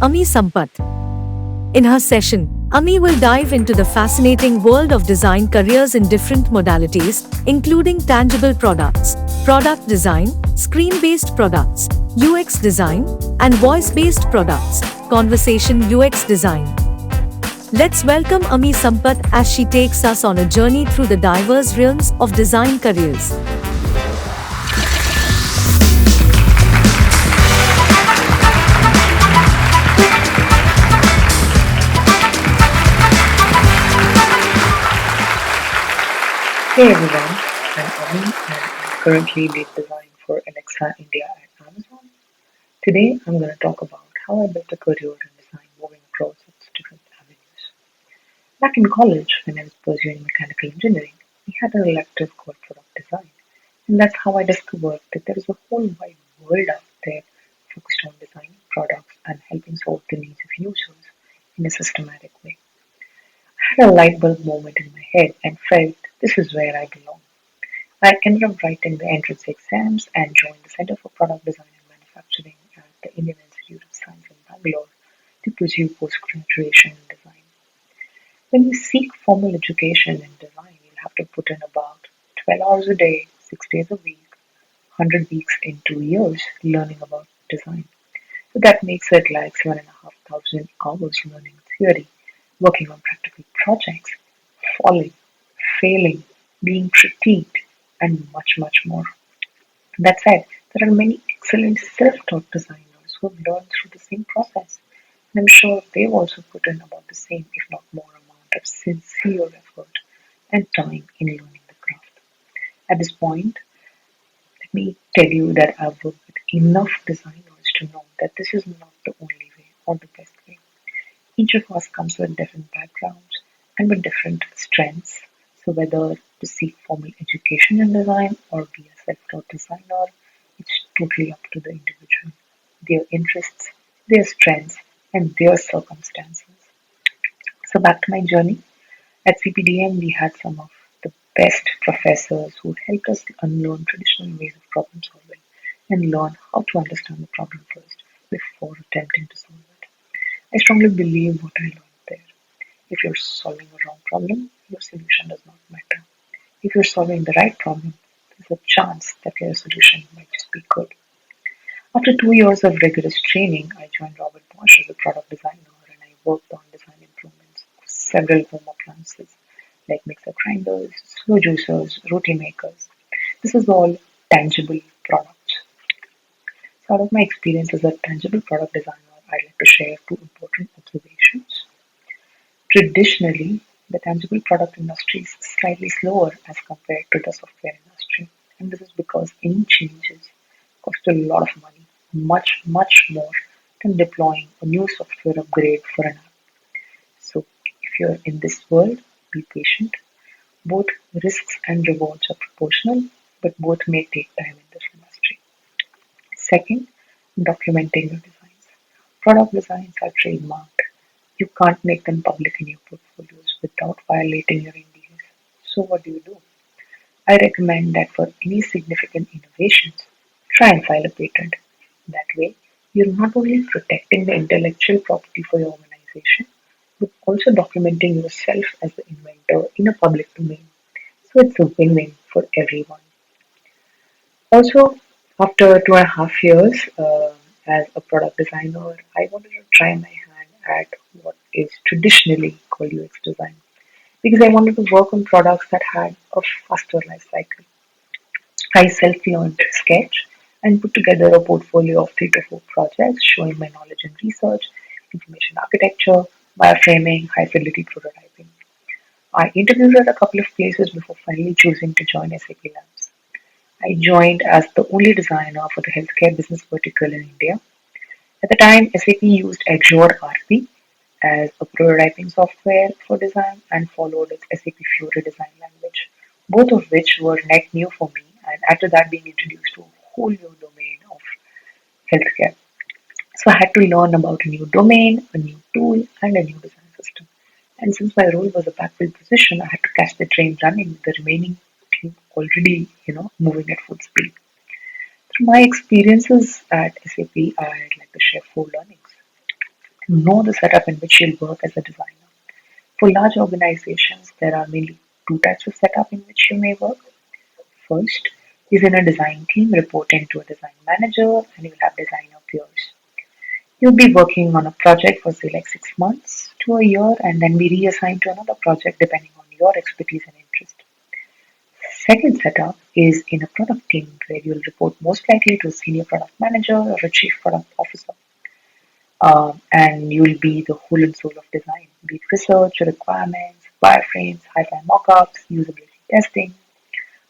Ami Sampat. In her session, Ami will dive into the fascinating world of design careers in different modalities, including tangible products, product design, screen based products, UX design, and voice based products, conversation UX design. Let's welcome Ami Sampat as she takes us on a journey through the diverse realms of design careers. Hey everyone, I'm Ami and I currently lead design for Alexa India at Amazon. Today I'm going to talk about how I built a career in design moving across its different avenues. Back in college, when I was pursuing mechanical engineering, we had an elective called product design. And that's how I discovered that there is a whole wide world out there focused on designing products and helping solve the needs of users in a systematic way. I had a light bulb moment in my head and felt this is where I belong. I ended up writing the entrance exams and joined the Center for Product Design and Manufacturing at the Indian Institute of Science in Bangalore to pursue postgraduation in design. When you seek formal education in design, you'll have to put in about 12 hours a day, 6 days a week, 100 weeks in 2 years learning about design. So that makes it like 7,500 hours learning theory, working on practical projects, falling, failing, being critiqued, and much, much more. That said, there are many excellent self-taught designers who have learned through the same process. And I'm sure they've also put in about the same, if not more, amount of sincere effort and time in learning the craft. At this point, let me tell you that I've worked with enough designers to know that this is not the only way or the best way. Each of us comes with different backgrounds and with different strengths. So whether to seek formal education in design or be a self-taught designer, it's totally up to the individual, their interests, their strengths, and their circumstances. So back to my journey. At CPDM, we had some of the best professors who helped us unlearn traditional ways of problem solving and learn how to understand the problem first before attempting to solve it. I strongly believe what I learned there. If you're solving a wrong problem, your solution does not matter. If you're solving the right problem, there's a chance that your solution might just be good. After 2 years of rigorous training, I joined Robert Bosch as a product designer and I worked on design improvements for several home appliances like mixer grinders, slow juicers, roti makers. This is all tangible products. So out of my experience as a tangible product designer, I'd like to share two important observations. Traditionally, the tangible product industry is slightly slower as compared to the software industry, and this is because any changes cost a lot of money, much, much more than deploying a new software upgrade for an app. So, if you're in this world, be patient. Both risks and rewards are proportional, but both may take time in this industry. Second, documenting your designs. Product designs are trademarked. You can't make them public in your portfolios without violating your NDAs. So what do? I recommend that for any significant innovations, try and file a patent. That way, you're not only protecting the intellectual property for your organization, but also documenting yourself as the inventor in a public domain. So it's a win-win for everyone. Also, after 2.5 years as a product designer, I wanted to try my hand at what is traditionally called UX design because I wanted to work on products that had a faster life cycle. I self-learned Sketch and put together a portfolio of 3 to 4 projects showing my knowledge in research, information architecture, wireframing, high-fidelity prototyping. I interviewed at a couple of places before finally choosing to join SAP Labs. I joined as the only designer for the healthcare business vertical in India. At the time, SAP used Azure RP as a prototyping software for design and followed its SAP Fiori design language, both of which were net new for me, and after that being introduced to a whole new domain of healthcare. So I had to learn about a new domain, a new tool, and a new design system. And since my role was a backfill position, I had to catch the train running with the remaining team already, moving at full speed. Through my experiences at SAP, I'd like to share four learnings. Know the setup in which you'll work as a designer. For large organizations, there are mainly two types of setup in which you may work. First is in a design team reporting to a design manager, and you'll have designer peers. You'll be working on a project for say like 6 months to a year and then be reassigned to another project depending on your expertise and interest. Second setup is in a product team where you'll report most likely to a senior product manager or a chief product officer. And you'll be the whole and soul of design, be it research, requirements, wireframes, high-fi mockups, usability testing.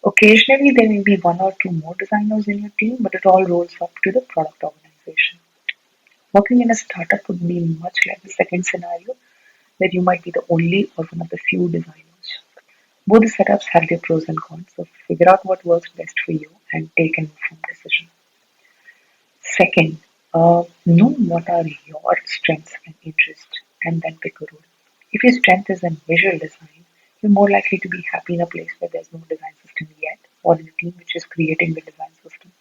Occasionally, there may be one or two more designers in your team, but it all rolls up to the product organization. Working in a startup would be much like the second scenario, where you might be the only or one of the few designers. Both the setups have their pros and cons, so figure out what works best for you and take an informed decision. Second, know what are your strengths and interests and then pick a role. If your strength is in visual design, you're more likely to be happy in a place where there's no design system yet or in a team which is creating the design system.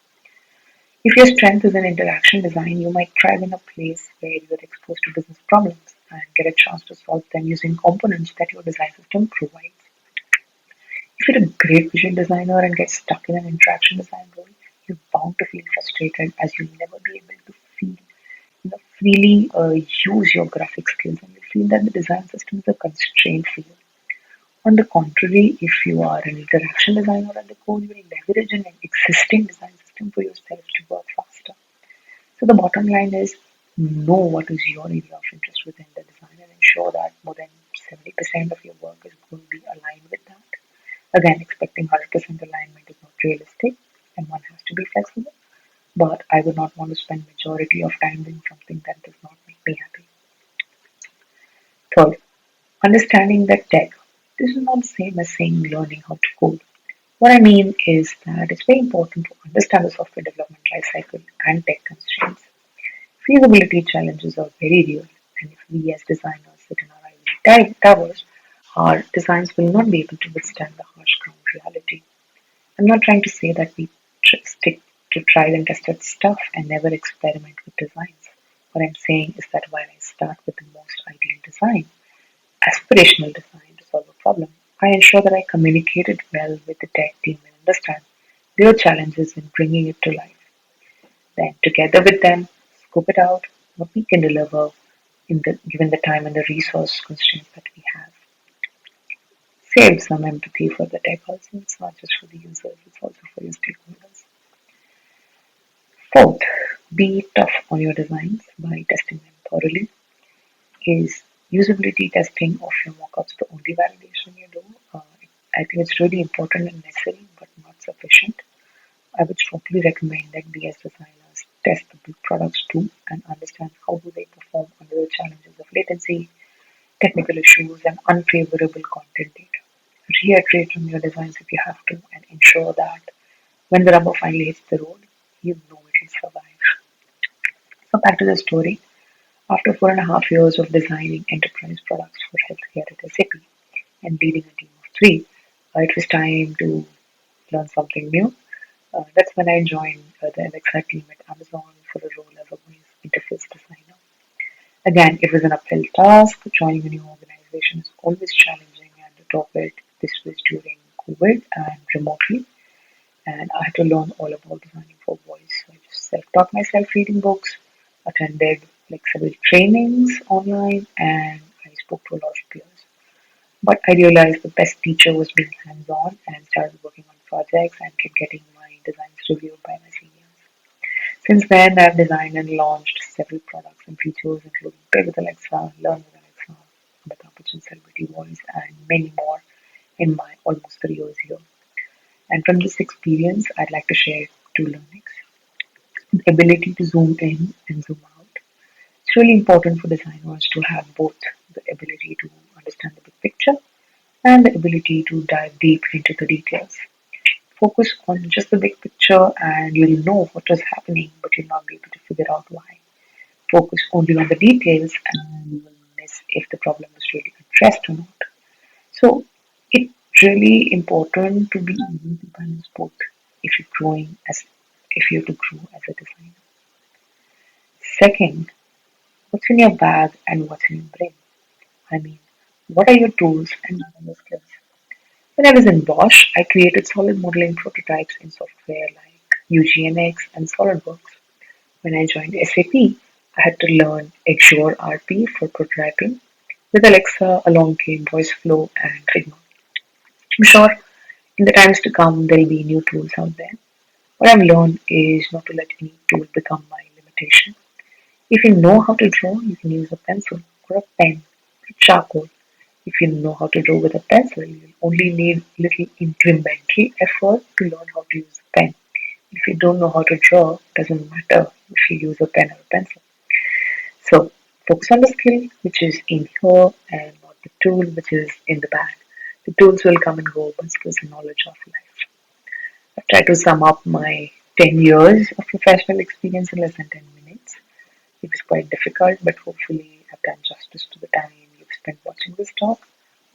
If your strength is in interaction design, you might thrive in a place where you're exposed to business problems and get a chance to solve them using components that your design system provides. If you're a great visual designer and get stuck in an interaction design role, you're bound to feel frustrated as you'll never be able to feel, freely use your graphic skills and you feel that the design system is a constraint for you. On the contrary, if you are an interaction designer at the core, you will leverage an existing design system for yourself to work faster. So the bottom line is know what is your area of interest within the design and ensure that more than 70% of your work is going to be aligned with that. Again, expecting 100% alignment is not realistic and one has to be flexible. But I would not want to spend majority of time doing something that does not make me happy. Third, understanding the tech. This is not the same as saying learning how to code. What I mean is that it's very important to understand the software development lifecycle and tech constraints. Feasibility challenges are very real, and if we as designers sit in our ivory towers, our designs will not be able to withstand the harsh ground reality. I'm not trying to say that we stick to tried and tested stuff and never experiment with designs. What I'm saying is that while I start with the most ideal design, aspirational design to solve a problem, I ensure that I communicate it well with the tech team and understand their challenges in bringing it to life. Then, together with them, scope it out what we can deliver given the time and the resource constraints that we have. Save some empathy for the tech also. It's not just for the users, it's also for your stakeholders. Fourth, be tough on your designs by testing them thoroughly. Is usability testing of your mockups the only validation you do? I think it's really important and necessary, but not sufficient. I would strongly recommend that we as designers test the big products too and understand how do they perform under the challenges of latency, technical issues, and unfavorable content data. Reiterate on your designs if you have to and ensure that when the rubber finally hits the road, you know it will survive. So back to the story. After 4.5 years of designing enterprise products for healthcare at SAP and leading a team of three, it was time to learn something new. That's when I joined the Alexa team at Amazon for a role as a voice interface designer. Again, it was an uphill task. Joining a new organization is always challenging, and to top it, this was during COVID and remotely, and I had to learn all about designing for voice. So I just self-taught myself reading books, attended like several trainings online, and I spoke to a lot of peers. But I realized the best teacher was being hands-on and started working on projects and kept getting my designs reviewed by my seniors. Since then, I've designed and launched several products and features, including Pay with Alexa, Learn with Alexa, Amitabh Bachchan Celebrity Voice, and many more in my almost 3 years here. And from this experience, I'd like to share two learnings. The ability to zoom in and zoom out. It's really important for designers to have both the ability to understand the big picture and the ability to dive deep into the details. Focus on just the big picture and you'll know what is happening, but you'll not be able to figure out why. Focus only on the details and you will miss if the problem is really addressed or not. So it's really important to be able to balance both if you're growing as if you're to grow as a designer. Second, What's in your bag and what's in your brain? I mean, what are your tools and what are your skills? When I was in Bosch, I created solid modeling prototypes in software like UGNX and SolidWorks. When I joined SAP, I had to learn Azure RP for prototyping. With Alexa, along came VoiceFlow and Figma. I'm sure in the times to come, there'll be new tools out there. What I've learned is not to let any tool become my limitation. If you know how to draw, you can use a pencil or a pen or charcoal. If you know how to draw with a pencil, you'll only need little incremental effort to learn how to use a pen. If you don't know how to draw, it doesn't matter if you use a pen or a pencil. So focus on the skill which is in here and not the tool which is in the bag. The tools will come and go, but skills and knowledge of life. I've tried to sum up my 10 years of professional experience in less than 10 minutes. It was quite difficult, but hopefully I've done justice to the time you've spent watching this talk.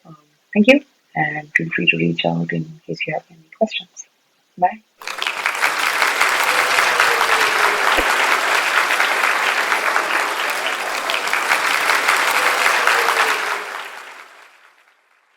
Um, Thank you, and feel free to reach out in case you have any questions. Bye.